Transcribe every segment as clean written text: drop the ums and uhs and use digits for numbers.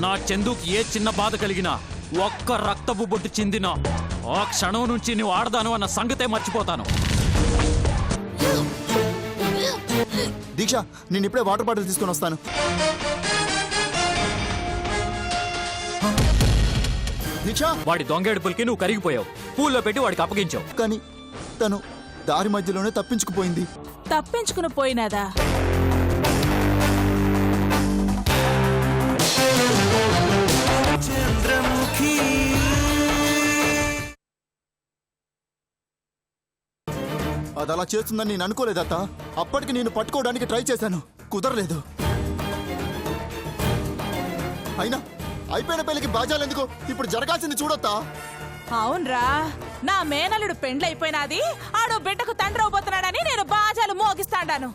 నా చందుకి ఏ చిన్న బాధ కలిగినా ఒక్క రక్తపు బొట్టు చిందినా ఆ క్షణం నుంచి నువ్వు ఆడదాను అన్న సంగతే మర్చిపోతాను. దీక్ష, నేను ఇప్పుడే వాటర్ బాటిల్ తీసుకొని వస్తాను. దీక్ష, వాడి దొంగేడుపులకి నువ్వు కరిగిపోయావు. పూల్లో పెట్టి వాడికి అప్పగించావు. కానీ తను దారి మధ్యలోనే తప్పించుకుపోయింది. తప్పించుకుని పోయినాదా? అది అలా చేస్తుందని నేను అనుకోలేదత్త. అప్పటికి నేను పట్టుకోవడానికి ట్రై చేశాను, కుదరలేదు. అయినా అయిపోయిన పెళ్లికి బాజాలెందుకు? ఇప్పుడు జరగాల్సింది చూడొత్తా. అవునరా, నా మేనల్లుడు పెండ్లైపోయినాది, ఆడు బిడ్డకు తండ్రి అవబోతున్నాడని నేను బాజాలు మోగిస్తాడాను.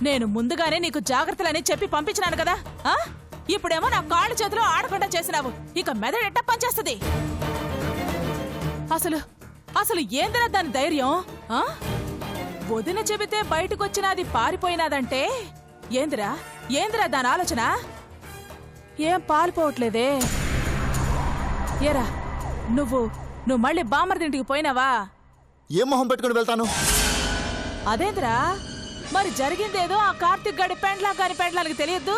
నేను ముందుగానే నీకు జాగ్రత్తలని చెప్పి పంపించినాను కదా. ఇప్పుడేమో నా కాళ్ళు చేతిలో ఆడకుండా చేసినావు. ఇక మెదడు ఎట్ట పనిచేస్తుంది? అసలు ఏందిరా దాని ధైర్యం? వదిన చెబితే బయటకొచ్చినది పారిపోయినాదంటే ఏందిరా దాని ఆలోచన? ఏం పారిపోవట్లేదే? ఏరా, నువ్వు మళ్ళీ బామ్మర్దింటికి పోయినావా? ఏం మొహం పెట్టుకుని వెళ్తాను? అదేంద్రా, మరి జరిగిందేదో ఆ కార్తిక్ గడి పెండ్లానికి తెలియద్దు?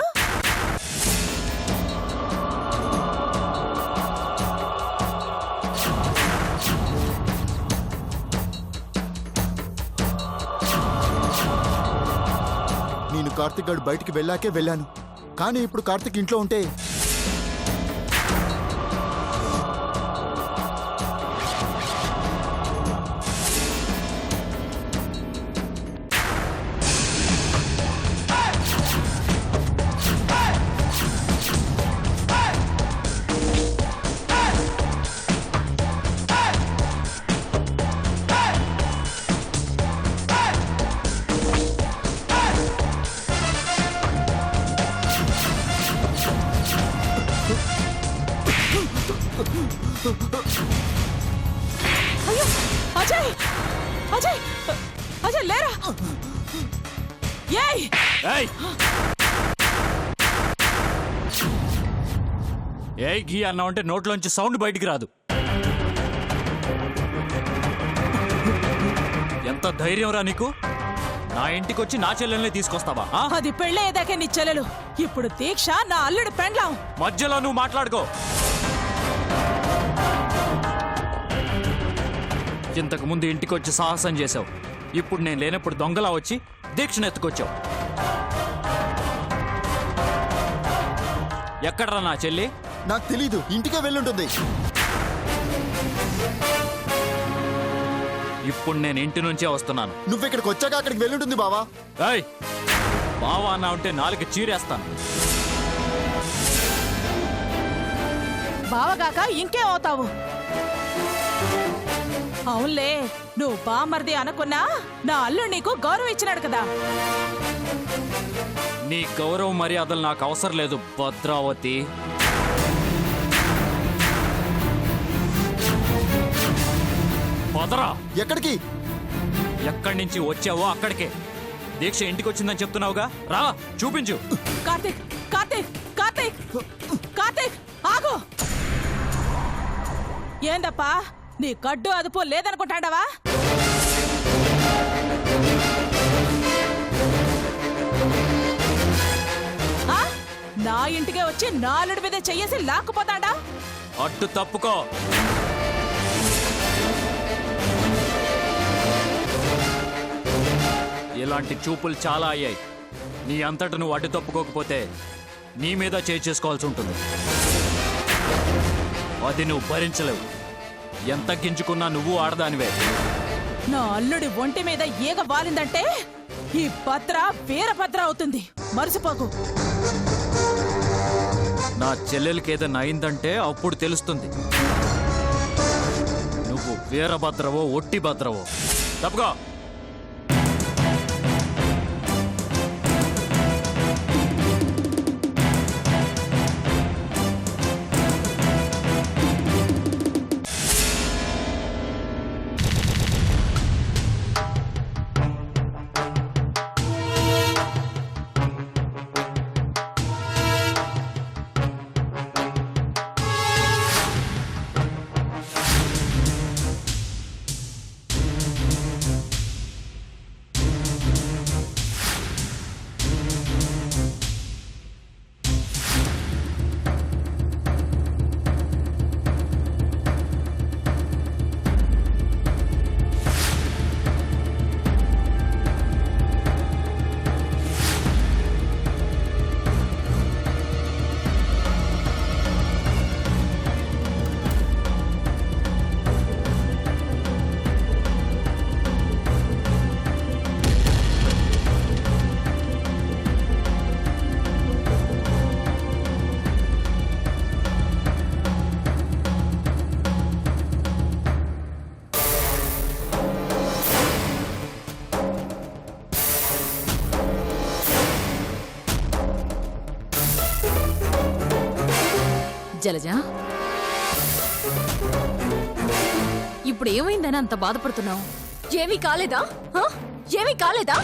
నేను కార్తిక్ గడు బయటికి వెళ్ళాకే వెళ్ళాను. కానీ ఇప్పుడు కార్తిక్ ఇంట్లో ఉంటే అయ్యో, అజయ్ అజయ్ అజయ్ లేరా? ఏయ్ ఏయ్ గీ అన్నా అంటే నోట్లోంచి సౌండ్ బయటికి రాదు. ఎంత ధైర్యం రా నీకు? నా ఇంటికొచ్చి నా చెల్లెల్ని తీసుకొస్తావా? అది పెళ్ళేదాకే నీ చెల్లెలు. ఇప్పుడు దీక్ష నా అల్లుడు పెండ్లాం. మధ్యలో నువ్వు మాట్లాడుకో. ఇంతకు ముందు ఇంటికొచ్చి సాహసం చేశావు. ఇప్పుడు నేను లేనప్పుడు దొంగలా వచ్చి దీక్షను ఎత్తుకొచ్చావు. ఎక్కడరా నా చెల్లి? నాకు తెలీదు, ఇంటికే వెళ్ళుంటుంది. ఇప్పుడు నేను ఇంటి నుంచే వస్తున్నాను. నువ్వెక్కడికి వచ్చాక అక్కడికి వెళ్ళుంటుంది బావా. ఏయ్, బావా అన్నా ఉంటే నాలుగు చీరేస్తాను. బావగాక ఇంకేం అవుతావు? అవునులే, నువ్వు బామర్ది అనుకున్నా నా అల్లుడు నీకు గౌరవం ఇచ్చినాడు కదా. నీ గౌరవ మర్యాదలు నాకు అవసరం లేదు భద్రావతి. వదరా. ఎక్కడికి? ఎక్కడి నుంచి వచ్చావో అక్కడికే. దీక్ష ఇంటికి వచ్చిందని చెప్తున్నావుగా, రా చూపించు. కార్తీక్ కార్తీక్ కార్తీక్ కార్తీక్ ఆగు. ఏందప్పా, నీ గడ్డు అదుపు లేదనుకుంటాడావా? నా ఇంటికే వచ్చి నాలుడి మీద చెయ్యేసి లాక్కుపోతాడా? అడ్డు తప్పుకో. ఇలాంటి చూపులు చాలా అయ్యాయి. నీ అంతట నువ్వు అడ్డు తప్పుకోకపోతే నీ మీద చేసుకోవాల్సి ఉంటుంది. అది నువ్వు భరించలేవు. ఎంత గింజుకున్నా నువ్వు ఆడదానివే. నా అల్లుడి ఒంటి మీద ఈగ వాలిందంటే ఈ భద్ర వీరభద్ర అవుతుంది, మర్చిపోకు. నా చెల్లెలకి ఏదైనా అయిందంటే అప్పుడు తెలుస్తుంది నువ్వు వీరభద్రవో ఒట్టి భద్రవో. తప్పుకో. జలజ, ఇప్పుడు ఏమైందని అంత బాధపడుతున్నావు? ఏమీ కాలేదా? హ? ఏమీ కాలేదా?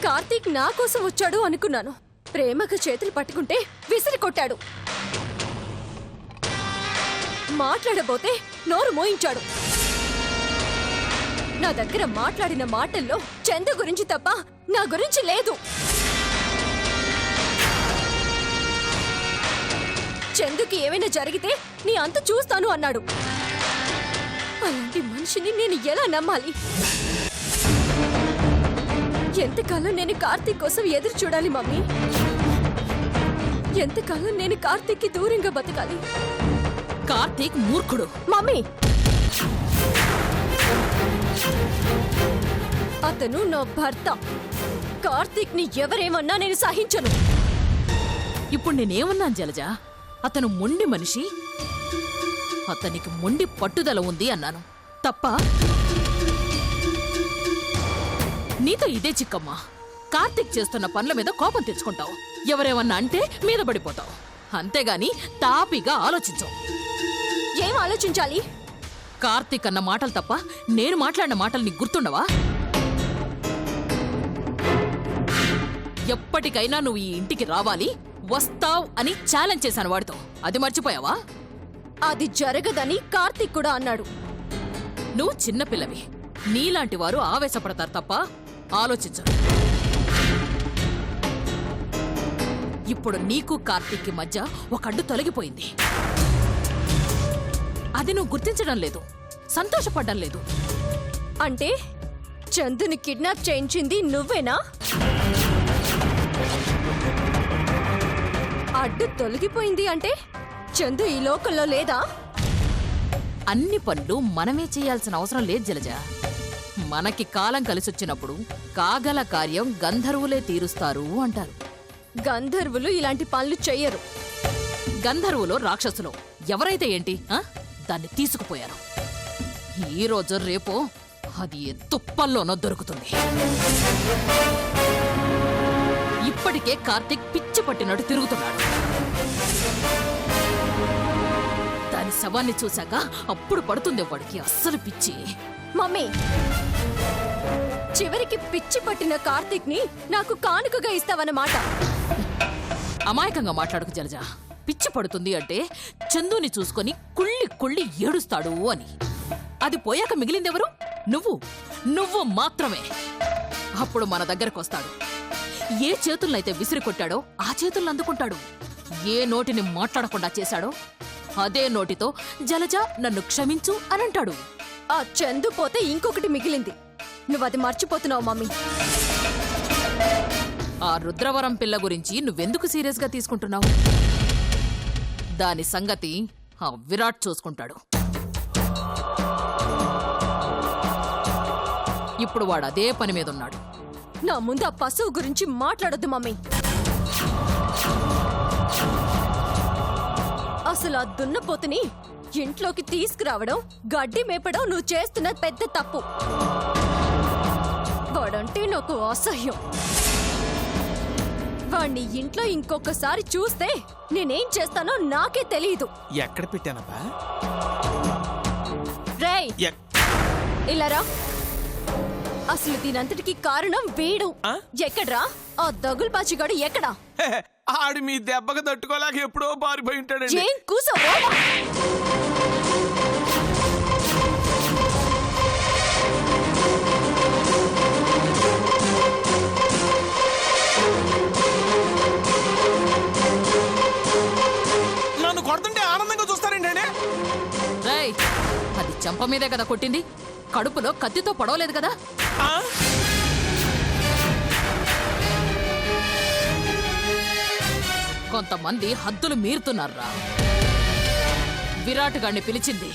కార్తీక్ నా కోసం వచ్చాడు అనుకున్నాను. ప్రేమగా చేతులు పట్టుకుంటే విసిరి కొట్టాడు. మాట్లాడబోతే నోరు మోయించాడు. నా దగ్గర మాట్లాడిన మాటల్లో చందు గురించి తప్ప నా గురించి లేదు. చందుకి ఏమైనా జరిగితే నీ అంత చూస్తాను అన్నాడు. అలాంటి మనిషిని నేను ఎలా నమ్మాలి? ఎంతకాలం నేను కార్తీక్ కోసం ఎదురు చూడాలి మమ్మీ? ఎంతకాలం నేను కార్తీక్కి దూరంగా బతకాలి? కార్తీక్ మూర్ఖుడు. మమ్మీ, అతను నా భర్త. కార్తీక్ ని ఎవరేమన్నా నేను సహించను. ఇప్పుడు నేనేమన్నాను జలజ? అతను మొండి మనిషి, అతనికి మొండి పట్టుదల ఉంది అన్నాను. తప్ప? నీతో ఇదే చిక్కమ్మా. కార్తీక్ చేస్తున్న పనుల మీద కోపం తెచ్చుకుంటావు, ఎవరేమన్నా అంటే మీద పడిపోతావు. అంతేగాని తాపిగా ఆలోచించవు. ఏం ఆలోచించాలి? కార్తీక్ అన్న మాటలు తప్ప నేను మాట్లాడిన మాటలు నీకు గుర్తుండవా? ఎప్పటికైనా నువ్వు ఈ ఇంటికి రావాలి, వస్తావ్ అని ఛాలెంజ్ చేశాను వాడితో. అది మర్చిపోయావా? అది జరగదని కార్తీక్ కూడా అన్నాడు. నువ్వు చిన్నపిల్లవి, నీలాంటి వారు ఆవేశపడతారు తప్ప ఆలోచించరు. ఇప్పుడు నీకు కార్తీక్కి మధ్య ఒక అడ్డు తొలగిపోయింది. అది నువ్వు గుర్తించడం లేదు, సంతోషపడ్డం లేదు. అంటే చందుని కిడ్నాప్ చేయించింది నువ్వేనా? అడ్డు తొలగిపోయింది అంటే చందు ఈ లోకంలో లేదా? అన్ని పనులు మనమే చేయాల్సిన అవసరం లేదు జలజ. మనకి కాలం కలిసొచ్చినప్పుడు కాగల కార్యం గంధర్వులే తీరుస్తారు అంటారు. గంధర్వులు ఇలాంటి పనులు చెయ్యరు. గంధర్వులో రాక్షసులో ఎవరైతే ఏంటి, దాన్ని తీసుకుపోయారు. ఈ రోజు రేపో అది తుప్పల్లోనో దొరుకుతుంది. ఇప్పటికే కార్తీక్ పిచ్చి పట్టినట్టు తిరుగుతున్నాడు. దాని శవాన్ని చూశాక అప్పుడు పడుతుంది వాడికి అస్సలు పిచ్చి. మమ్మీ, చివరికి పిచ్చి పట్టిన కార్తీక్ ని నాకు కానుకగా ఇస్తావన్నమాట. అమాయకంగా మాట్లాడుకు జలజ. పిచ్చి పడుతుంది అంటే చందుని చూసుకొని కుళ్ళి కుళ్ళి ఏడుస్తాడు అని. అది పోయాక మిగిలిందెవరు? నువ్వు మాత్రమే. అప్పుడు మన దగ్గరకు వస్తాడు. ఏ చేతులనైతే విసిరి కొట్టాడో ఆ చేతులను అందుకుంటాడు. ఏ నోటిని మాట్లాడకుండా చేశాడో అదే నోటితో జలజ నన్ను క్షమించు అనంటాడు. ఆ చందు పోతే ఇంకొకటి మిగిలింది. నువ్వది మర్చిపోతున్నావు మమ్మీ. ఆ రుద్రవరం పిల్ల గురించి నువ్వెందుకు సీరియస్ గా తీసుకుంటున్నావు? దాని సంగతి ఆ విరాట్ చూసుకుంటాడు. ఇప్పుడు వాడు అదే పని మీద ఉన్నాడు. నా ముందు ఆ పశువు గురించి మాట్లాడొద్దు మమ్మీ. అసలు ఆ దున్నపోతుని ఇంట్లోకి తీసుకురావడం, గడ్డి మేపడం నువ్వు చేస్తున్న పెద్ద తప్పు. వాడంటే నాకు అసహ్యం. వాణ్ణి ఇంట్లో ఇంకొకసారి చూస్తే నేనేం చేస్తానో నాకే తెలియదు. ఎక్కడ పెట్టానబ్బా? రేయ్, ఎక్- ఇలారా. అసలు దీనంతటికి కారణం వీడు. ఎక్కడ్రా ఆ దగులు పాచిగాడు? ఎక్కడా? హే, ఆడు మీ దెబ్బకు తట్టుకోలేక ఎప్పుడో పారిపోయి ఉంటాడండి. ఏం కూసావో? నన్ను కొడుతుంటే ఆనందంగా చూస్తారేంటండి? రేయ్, అది చెంప మీదే కదా కొట్టింది, కడుపులో కత్తితో పొడవలేదు కదా. ఆ? కొంతమంది హద్దులు మీరుతున్నారా. విరాట్ గాడిని పిలిచింది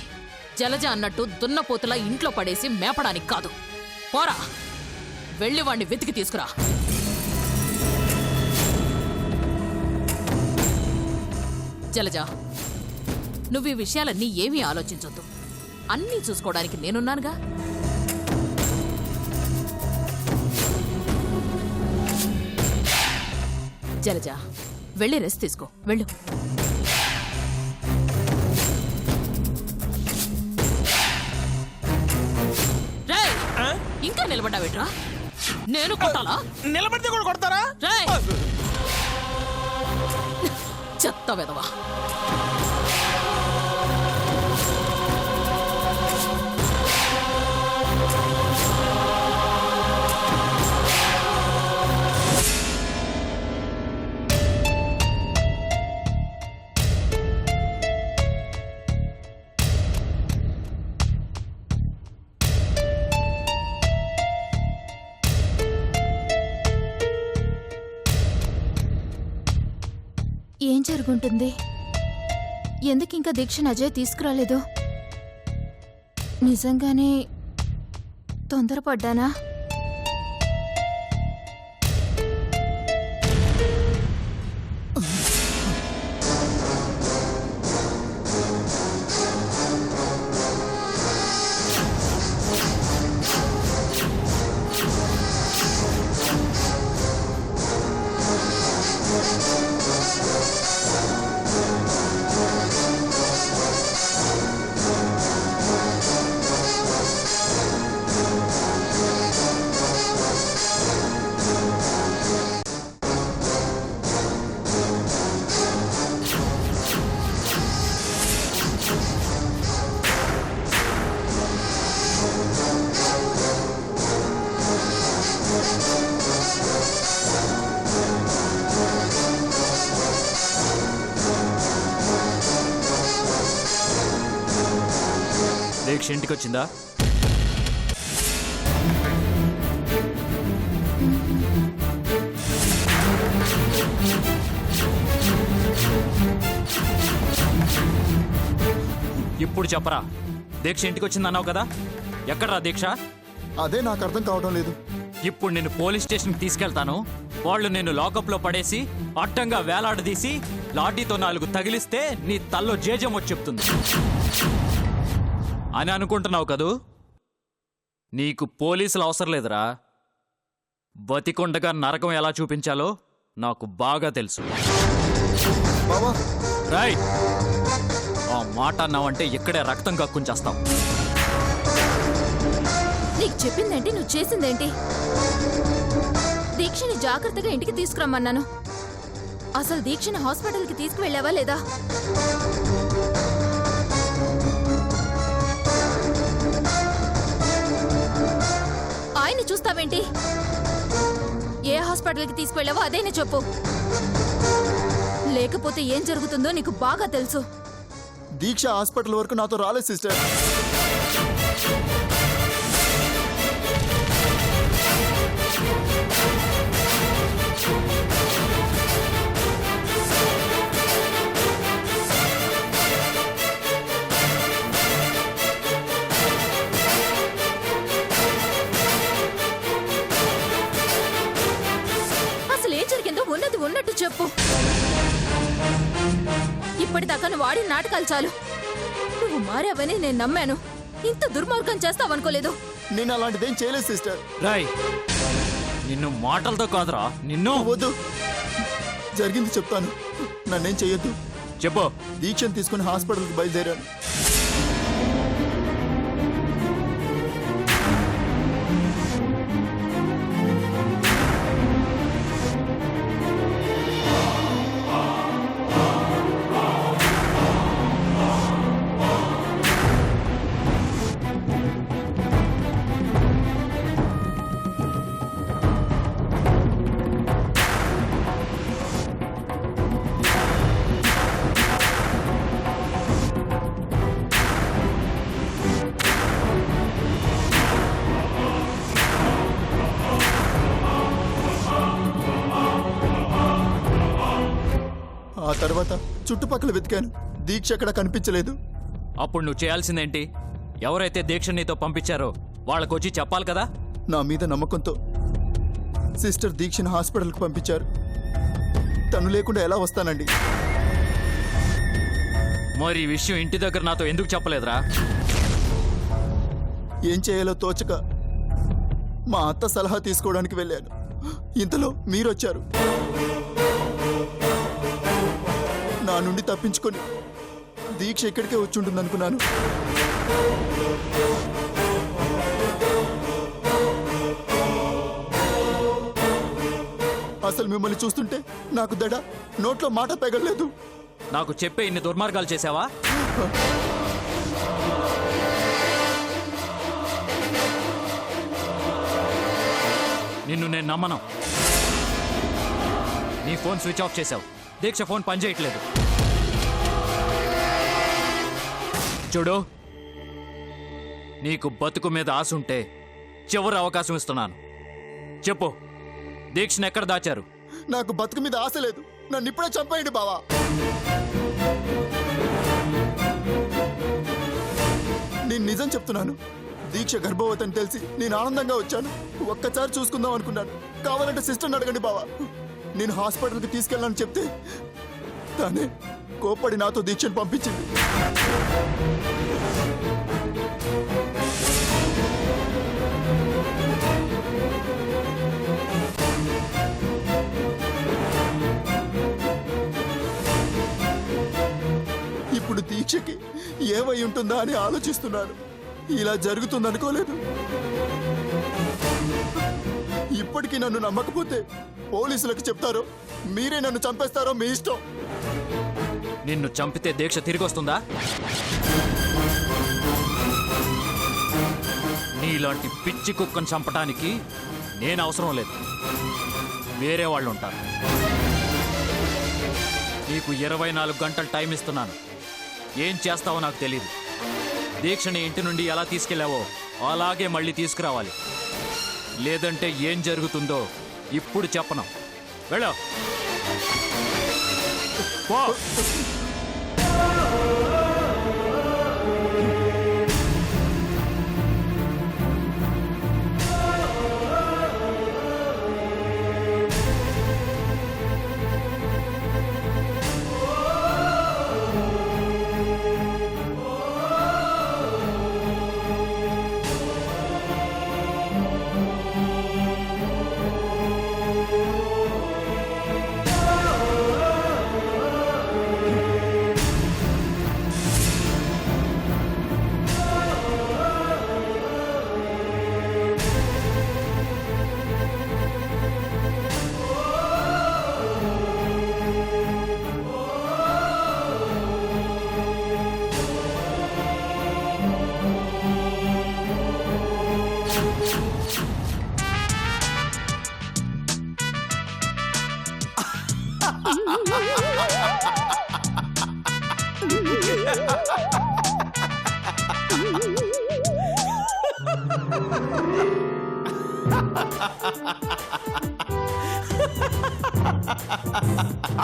జలజ అన్నట్టు దున్నపోతులా ఇంట్లో పడేసి మేపడానికి కాదు. పోరా, వెళ్ళి వాణ్ణి వెతికి తీసుకురా. జలజ, నువ్వు ఈ విషయాలన్నీ ఏమీ ఆలోచించొద్దు. అన్నీ చూసుకోవడానికి నేనున్నానుగా. జలజ, వెళ్ళి రెస్ట్ తీసుకో. వెళ్ళు. ఇంకా నిలబడ్డావేట్రా? నేను కొట్టాలా? నిలబడితే కూడా కొడతారా? రేయ్! చెత్త వెదవా. ఏం జరుగుంటుంది? ఎందుకు ఇంకా దీక్షను అజయ్ తీసుకురాలేదు? నిజంగానే తొందరపడ్డానా? దీక్ష ఇంటికి వచ్చిందా? ఇప్పుడు చెప్పరా, దీక్ష ఇంటికి వచ్చిందన్నావు కదా, ఎక్కడరా దీక్ష? అదే నాకు అర్థం కావడం లేదు. ఇప్పుడు నిన్ను పోలీస్ స్టేషన్కి తీసుకెళ్తాను. వాళ్ళు నిన్ను లాకప్లో పడేసి అడ్డంగా వేలాడదీసి లాఠీతో 4 తగిలిస్తే నీ తల్లో జేజం వచ్చి చెప్తుంది అని అనుకుంటున్నావు కదూ? నీకు పోలీసులు అవసరం లేదురా. బతికొండగా నరకం ఎలా చూపించాలో నాకు బాగా తెలుసు. బావా, రాయ్, ఆ మాట అన్నావంటే ఇక్కడే రక్తం కక్కుంచేస్తావు. నీకు చెప్పిందేంటి, నువ్వు చేసిందేంటి? దీక్షని జాగ్రత్తగా ఇంటికి తీసుకురమ్మన్నాను. అసలు దీక్షని హాస్పిటల్కి తీసుకువెళ్ళావా లేదా? ఆయన్ని చూస్తావేంటి? ఏ హాస్పిటల్కి తీసుకువెళ్ళావో అదేనే చెప్పు. లేకపోతే ఏం జరుగుతుందో నీకు బాగా తెలుసు. దీక్ష హాస్పిటల్ వరకు నాతో రాలేదు సిస్టర్. అసలు ఏం జరిగిందో ఉన్నది ఉన్నట్టు చెప్పు. ఇప్పటిదాకా నువ్వు ఆడిన నాటకాలు చాలు. నువ్వు మారావని నేను నమ్మాను. ఇంత దుర్మార్గం చేస్తావనుకోలేదు. నేను అలాంటిదేం చేయలేదు సిస్టర్. రాయ్, నిన్ను మాటలతో కాదురా, నిన్ను. వద్దు, జరిగింది చెప్తాను. నన్నేం చెయ్యొద్దు. చెప్పు. దీక్షను తీసుకుని హాస్పిటల్కి బయలుదేరాను. ఆ తర్వాత చుట్టుపక్కల వెతికాను. దీక్ష ఎక్కడ కనిపించలేదు. అప్పుడు నువ్వు చేయాల్సిందేంటి? ఎవరైతే దీక్ష నీతో పంపించారో వాళ్ళకొచ్చి చెప్పాలి కదా. నా మీద నమ్మకంతో సిస్టర్ దీక్షను హాస్పిటల్కి పంపించారు. తను లేకుండా ఎలా వస్తానండి? మరి ఈ విషయం ఇంటి దగ్గర నాతో ఎందుకు చెప్పలేదురా? ఏం చేయాలో తోచక మా అత్త సలహా తీసుకోవడానికి వెళ్ళాను. ఇంతలో మీరొచ్చారు. నా నుండి తప్పించుకొని దీక్ష ఇక్కడికే వచ్చుంటుందనుకున్నాను. అసలు మిమ్మల్ని చూస్తుంటే నాకు దడ నోట్లో మాట పెగలేదు. నాకు చెప్పే ఇన్ని దుర్మార్గాలు చేసావా? నిన్ను నేను నమ్మను. నీ ఫోన్ స్విచ్ ఆఫ్ చేసావు. దీక్ష ఫోన్ పనిచేయట్లేదు. చూడు, నీకు బతుకు మీద ఆశ ఉంటే చివరి అవకాశం ఇస్తున్నాను. చెప్పు, దీక్షను ఎక్కడ దాచారు? నాకు బతుకు మీద ఆశ లేదు. నన్ను ఇప్పుడే చంపేయండి బావా. నేను నిజం చెప్తున్నాను. దీక్ష గర్భవతి అని తెలిసి నేను ఆనందంగా వచ్చాను. ఒక్కసారి చూసుకుందాం అనుకున్నాను. కావాలంటే సిస్టర్ని అడగండి బావా. నేను హాస్పిటల్కి తీసుకెళ్ళాలని చెప్తే తానే కోప్పడి నాతో దీక్షను పంపించింది. ఇప్పుడు దీక్షకి ఏమై ఉంటుందా అని ఆలోచిస్తున్నాను. ఇలా జరుగుతుందనుకోలేదు. ఇప్పటికీ నన్ను నమ్మకపోతే పోలీసులకు చెప్తారో మీరే నన్ను చంపేస్తారో మీ ఇష్టం. నిన్ను చంపితే దీక్ష తిరిగి వస్తుందా? నీలాంటి పిచ్చి కుక్కను చంపడానికి నేను అవసరం లేదు. వేరే వాళ్ళు ఉంటారు. నీకు 24 గంటలు టైం ఇస్తున్నాను. ఏం చేస్తావో నాకు తెలియదు. దీక్షని ఇంటి నుండి ఎలా తీసుకెళ్ళావో అలాగే మళ్ళీ తీసుకురావాలి. లేదంటే ఏం జరుగుతుందో ఇప్పుడు చెప్పను. వెళ్ళు. పో.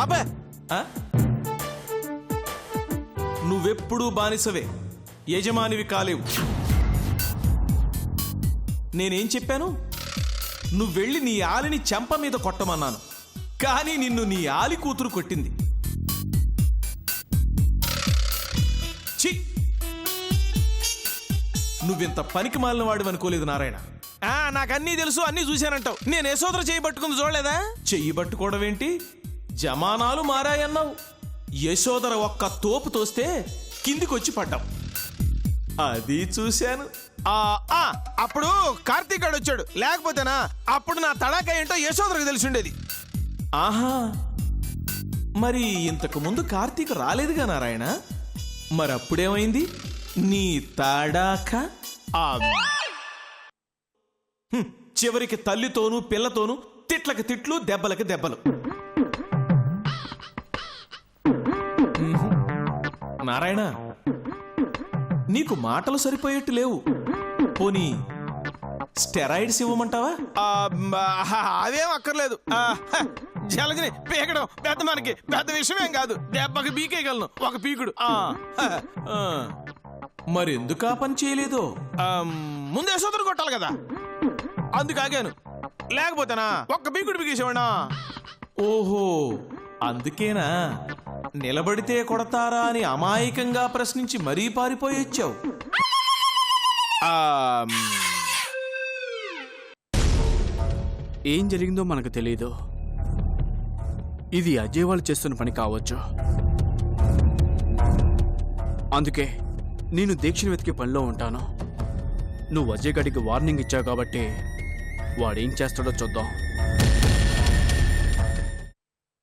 అబ్బే, నువ్వెప్పుడూ బానిసవే, యజమానివి కాలేవు. నేనేం చెప్పాను? నువ్వెళ్ళి నీ ఆలిని చెంప మీద కొట్టమన్నాను. కానీ నిన్ను నీ ఆలి కూతురు కొట్టింది. ఛీ, నువ్వింత పనికి మాలిన వాడివి అనుకోలేదు నారాయణ. నాకన్నీ తెలుసు, అన్నీ చూశానంటావు. నేను యశోదర చెయ్యి పట్టుకుంది చూడలేదా? చెయ్యి పట్టుకోవడం ఏంటి? జమానాలు మారాయన్నావు. యశోదర ఒక్క తోపు తోస్తే కిందికొచ్చి పడ్డావు. అది చూశాను. అప్పుడు కార్తీక్ గాడు వచ్చాడు. లేకపోతేనా అప్పుడు నా తడాక ఏంటో యశోదరకు తెలిసి ఉండేది. ఆహా, మరి ఇంతకు ముందు కార్తీక్ రాలేదుగా నారాయణ. మరి అప్పుడేమైంది నీ తడాక? చివరికి తల్లితోనూ పిల్లతోనూ తిట్లకి తిట్లు, దెబ్బలకి దెబ్బలు. నారాయణ, నీకు మాటలు సరిపోయేట్టు లేవు. పోనీ స్టెరాయిడ్స్ ఇవ్వమంటావా? అవేం అక్కర్లేదు. జలజని పీకడం పెద్ద మనకి పెద్ద విషయమేం కాదు. దెబ్బకి పీకేయగలను ఒక పీకుడు. మరెందుకు ఆ పని చేయలేదో? ముందే సోదరు కొట్టాలి కదా, అందుకాగాను. లేకపోతేనా ఒక్క పీకుడు పీకేసేవాడా? ఓహో, అందుకేనా నిలబడితే కొడతారా అని అమాయకంగా ప్రశ్నించి మరీ పారిపోయి వచ్చావు. ఏం జరిగిందో మనకు తెలీదు. ఇది అజయ్ వాళ్ళు చేస్తున్న పని కావచ్చు. అందుకే నేను దీక్షను వెతికే పనిలో ఉంటాను. నువ్వు అజయ్ గడికి వార్నింగ్ ఇచ్చావు కాబట్టి వాడేం చేస్తాడో చూద్దాం.